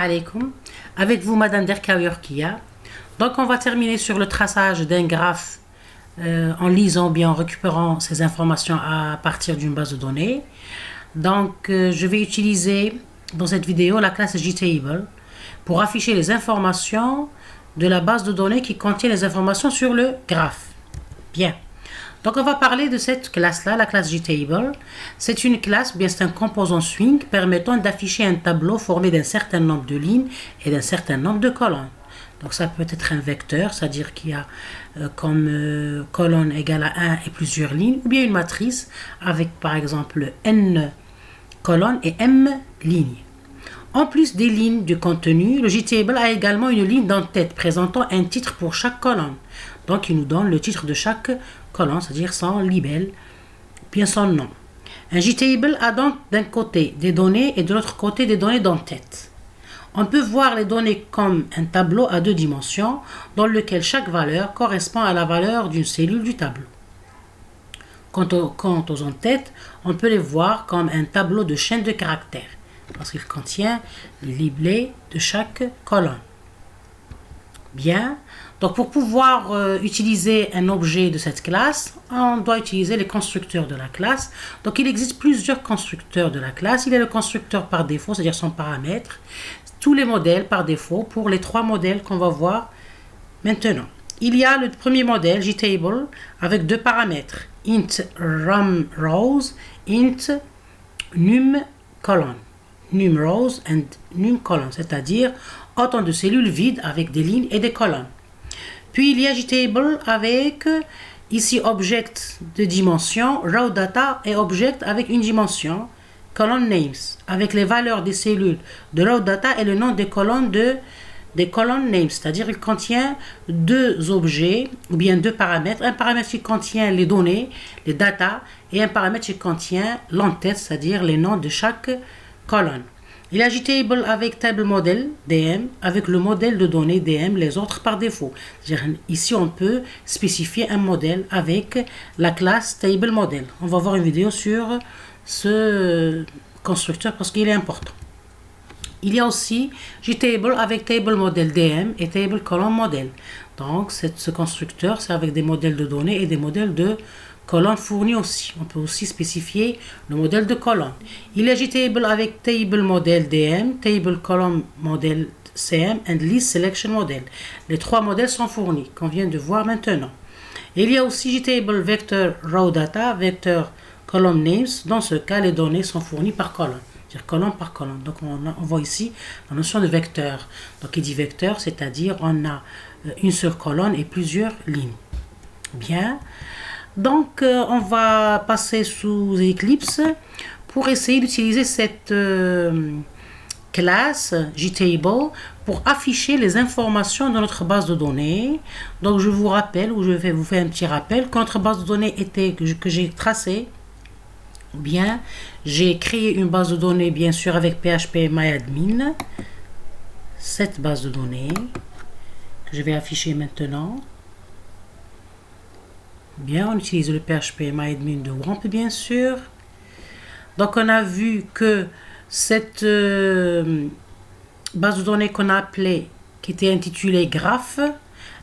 Alaikum. Avec vous Madame Derkawi Orkia. Donc on va terminer sur le traçage d'un graphe en lisant bien, en récupérant ces informations à partir d'une base de données. Donc je vais utiliser dans cette vidéo la classe JTable pour afficher les informations de la base de données qui contient les informations sur le graphe. Bien. Donc on va parler de cette classe-là, la classe JTable. C'est une classe, bien c'est un composant swing permettant d'afficher un tableau formé d'un certain nombre de lignes et d'un certain nombre de colonnes. Donc ça peut être un vecteur, c'est-à-dire qu'il y a comme colonne égale à 1 et plusieurs lignes, ou bien une matrice avec par exemple n colonnes et m lignes. En plus des lignes du contenu, le JTable a également une ligne d'entête présentant un titre pour chaque colonne. Donc il nous donne le titre de chaque colonne, c'est-à-dire son libelle, bien son nom. Un JTable a donc d'un côté des données et de l'autre côté des données d'entête. On peut voir les données comme un tableau à 2 dimensions dans lequel chaque valeur correspond à la valeur d'une cellule du tableau. Quant aux entêtes, on peut les voir comme un tableau de chaîne de caractères parce qu'il contient les liblets de chaque colonne. Bien, donc pour pouvoir utiliser un objet de cette classe, on doit utiliser les constructeurs de la classe. Donc il existe plusieurs constructeurs de la classe. Il y a le constructeur par défaut, c'est-à-dire son paramètre, tous les modèles par défaut pour les 3 modèles qu'on va voir maintenant. Il y a le premier modèle JTable avec 2 paramètres, int rumRows, int numColon. NumRows and numColon, c'est-à-dire autant de cellules vides avec des lignes et des colonnes. Puis il y a JTable avec ici object de dimension, raw data et object avec une dimension, column names, avec les valeurs des cellules de raw data et le nom des colonnes des column names, c'est-à-dire il contient 2 objets ou bien 2 paramètres, un paramètre qui contient les données, les data, et un paramètre qui contient l'entête, c'est-à-dire les noms de chaque colonne. Il y a JTable avec table model DM, avec le modèle de données DM, les autres par défaut. Ici, on peut spécifier un modèle avec la classe table model. On va voir une vidéo sur ce constructeur parce qu'il est important. Il y a aussi JTable avec table model DM et table column model. Donc, ce constructeur, c'est avec des modèles de données et des modèles de colonne fournie aussi. On peut aussi spécifier le modèle de colonne. Il y a JTable avec table model DM, table column model CM and list selection model. Les 3 modèles sont fournis, qu'on vient de voir maintenant. Il y a aussi JTable vector raw data, vector column names. Dans ce cas, les données sont fournies par colonne, c'est-à-dire colonne par colonne. Donc on voit ici la notion de vecteur. Donc il dit vecteur, c'est-à-dire on a une seule colonne et plusieurs lignes. Bien. Donc, on va passer sous Eclipse pour essayer d'utiliser cette classe JTable pour afficher les informations de notre base de données. Donc, je vous rappelle, ou je vais vous faire un petit rappel, que notre base de données était que j'ai tracée. Bien, j'ai créé une base de données, bien sûr, avec phpMyAdmin. Cette base de données que je vais afficher maintenant. Bien, on utilise le phpMyAdmin de WAMP, bien sûr. Donc, on a vu que cette base de données qu'on a appelée, qui était intitulée graphe,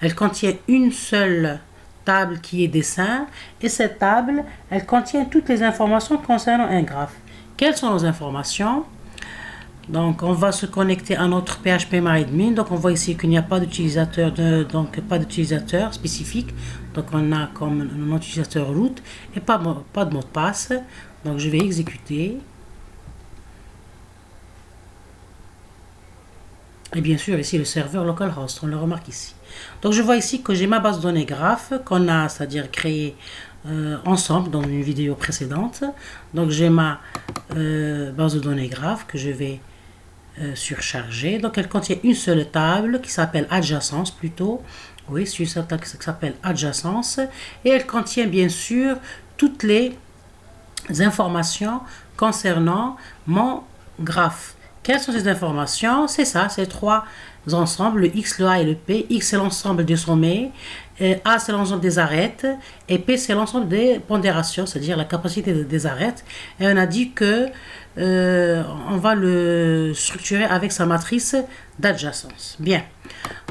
elle contient une seule table qui est dessin. Et cette table, elle contient toutes les informations concernant un graphe. Quelles sont nos informations? Donc, on va se connecter à notre phpMyAdmin. Donc, on voit ici qu'il n'y a pas d'utilisateur, pas d'utilisateur spécifique. Donc, on a comme notre utilisateur root et pas de mot de passe. Donc, je vais exécuter. Et bien sûr, ici, le serveur localhost, on le remarque ici. Donc, je vois ici que j'ai ma base de données graphe qu'on a, c'est-à-dire créée ensemble dans une vidéo précédente. Donc, j'ai ma base de données graphe que je vais surcharger. Donc, elle contient une seule table qui s'appelle adjacence plutôt. Oui, c'est une table qui s'appelle adjacence. Et elle contient bien sûr toutes les informations concernant mon graphe. Quelles sont ces informations? C'est ça, c'est trois ensembles, le X, le A et le P. X, c'est l'ensemble des sommets, A, c'est l'ensemble des arêtes, et P, c'est l'ensemble des pondérations, c'est-à-dire la capacité des arêtes. Et on a dit que on va le structurer avec sa matrice d'adjacence. Bien.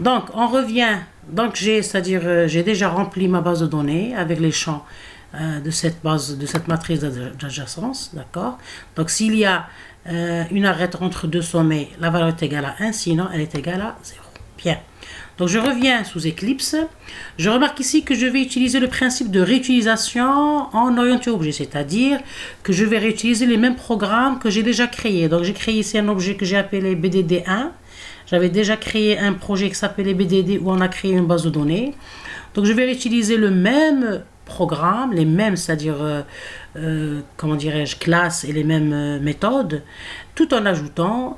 Donc, on revient. Donc, j'ai déjà rempli ma base de données avec les champs de cette matrice d'adjacence, d'accord? Donc, s'il y a une arête entre deux sommets, la valeur est égale à 1, sinon elle est égale à 0. Bien. Donc, je reviens sous Eclipse. Je remarque ici que je vais utiliser le principe de réutilisation en orienté objet, c'est-à-dire que je vais réutiliser les mêmes programmes que j'ai déjà créés. Donc, j'ai créé ici un objet que j'ai appelé BDD1. J'avais déjà créé un projet qui s'appelait BDD où on a créé une base de données. Donc, je vais réutiliser le même programme, les mêmes, c'est-à-dire, comment dirais-je, classes et les mêmes méthodes, tout en ajoutant,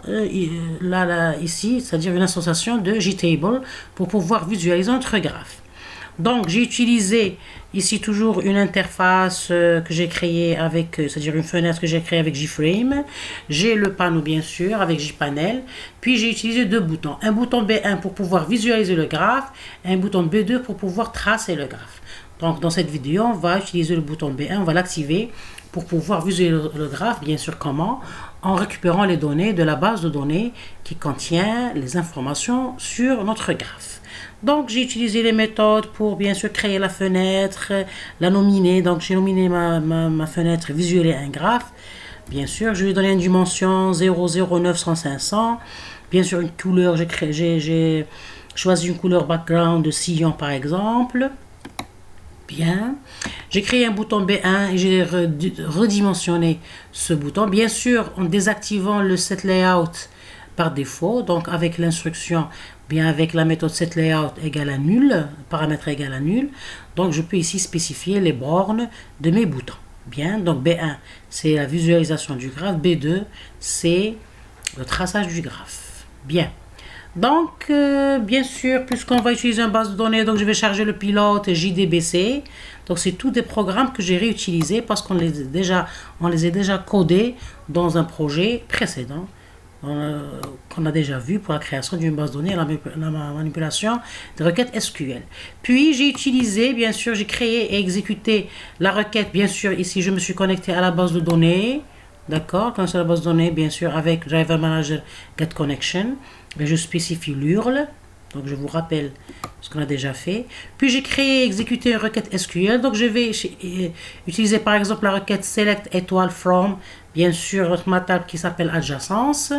ici, c'est-à-dire une association de JTable pour pouvoir visualiser notre graphe. Donc, j'ai utilisé ici toujours une interface que j'ai créée avec, c'est-à-dire une fenêtre que j'ai créée avec JFrame. J'ai le panneau, bien sûr, avec JPanel. Puis, j'ai utilisé deux boutons. Un bouton B1 pour pouvoir visualiser le graphe et un bouton B2 pour pouvoir tracer le graphe. Donc, dans cette vidéo, on va utiliser le bouton B1, on va l'activer pour pouvoir visualiser le graphe. Bien sûr, comment? En récupérant les données de la base de données qui contient les informations sur notre graphe. Donc, j'ai utilisé les méthodes pour, bien sûr, créer la fenêtre, la nominer. Donc, j'ai nominé ma fenêtre, visualiser un graphe. Bien sûr, je lui ai donné une dimension 00900-500. Bien sûr, une couleur, j'ai choisi une couleur background de sillon, par exemple. Bien, j'ai créé un bouton B1 et j'ai redimensionné ce bouton. Bien sûr, en désactivant le set layout par défaut, donc avec l'instruction, bien avec la méthode set layout égale à nul, paramètre égal à nul. Donc, je peux ici spécifier les bornes de mes boutons. Bien, donc B1, c'est la visualisation du graphe. B2, c'est le traçage du graphe. Bien. Donc, bien sûr, puisqu'on va utiliser une base de données, donc je vais charger le pilote JDBC. Donc, c'est tous des programmes que j'ai réutilisés parce qu'on les a déjà codés dans un projet précédent qu'on a déjà vu pour la création d'une base de données et la manipulation des requêtes SQL. Puis, j'ai utilisé, bien sûr, j'ai créé et exécuté la requête. Bien sûr, ici, je me suis connecté à la base de données. D'accord, quand c'est la base de données, bien sûr, avec Driver Manager Get Connection. Mais je spécifie l'URL, donc je vous rappelle ce qu'on a déjà fait. Puis j'ai créé et exécuté une requête SQL, donc je vais utiliser par exemple la requête select étoile from, bien sûr ma table qui s'appelle adjacence,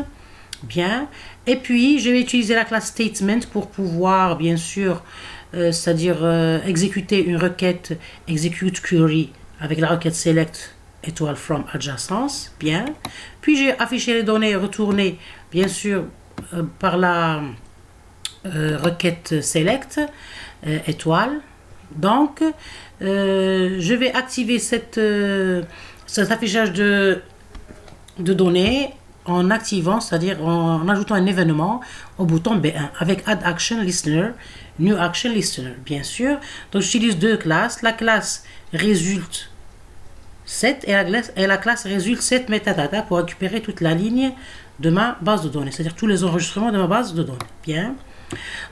bien. Et puis je vais utiliser la classe statement pour pouvoir bien sûr, c'est-à-dire exécuter une requête execute query avec la requête select étoile from adjacence, bien. Puis j'ai affiché les données retournées, bien sûr, par la requête select étoile. Donc, je vais activer cet affichage de données en activant, c'est-à-dire en ajoutant un événement au bouton B1 avec Add Action Listener, New Action Listener, bien sûr. Donc, j'utilise deux classes. La classe résulte set et la classe résulte set metadata pour récupérer toute la ligne de ma base de données, c'est-à-dire tous les enregistrements de ma base de données. Bien.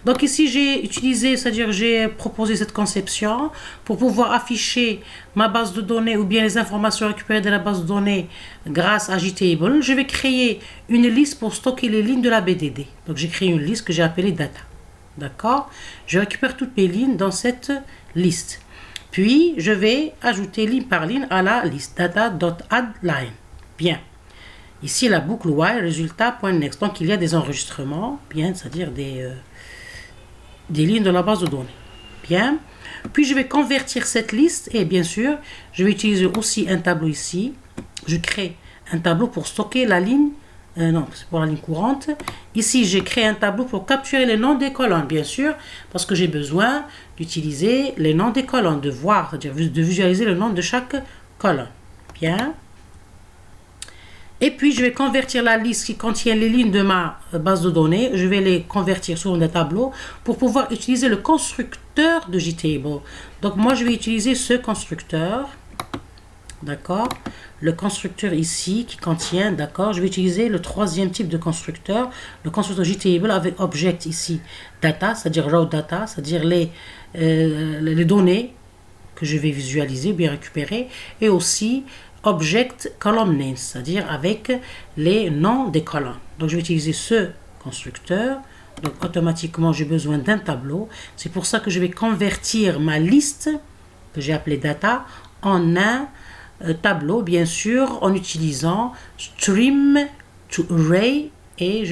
Donc ici, j'ai utilisé, c'est-à-dire j'ai proposé cette conception pour pouvoir afficher ma base de données ou bien les informations récupérées de la base de données grâce à JTable. Je vais créer une liste pour stocker les lignes de la BDD. Donc j'ai créé une liste que j'ai appelée data. D'accord? Je récupère toutes mes lignes dans cette liste. Puis, je vais ajouter ligne par ligne à la liste data.addLine. Bien. Ici, la boucle while résultat.next. Donc, il y a des enregistrements, bien, c'est-à-dire des lignes de la base de données. Bien. Puis, je vais convertir cette liste et bien sûr, je vais utiliser aussi un tableau ici. Je crée un tableau pour stocker la ligne. Non, c'est pour la ligne courante. Ici, j'ai créé un tableau pour capturer les noms des colonnes, bien sûr, parce que j'ai besoin d'utiliser les noms des colonnes, de voir, c'est-à-dire de visualiser le nom de chaque colonne. Bien. Et puis, je vais convertir la liste qui contient les lignes de ma base de données. Je vais les convertir sur un tableau pour pouvoir utiliser le constructeur de JTable. Donc, moi, je vais utiliser ce constructeur. D'accord. le constructeur ici qui contient, d'accord, je vais utiliser le troisième type de constructeur, le constructeur JTable avec object ici, data, c'est-à-dire raw data, c'est-à-dire les données que je vais visualiser, bien récupérer, et aussi object column names, c'est-à-dire avec les noms des colonnes. Donc je vais utiliser ce constructeur. Donc automatiquement j'ai besoin d'un tableau. C'est pour ça que je vais convertir ma liste que j'ai appelée data en un tableau, bien sûr, en utilisant stream to array, et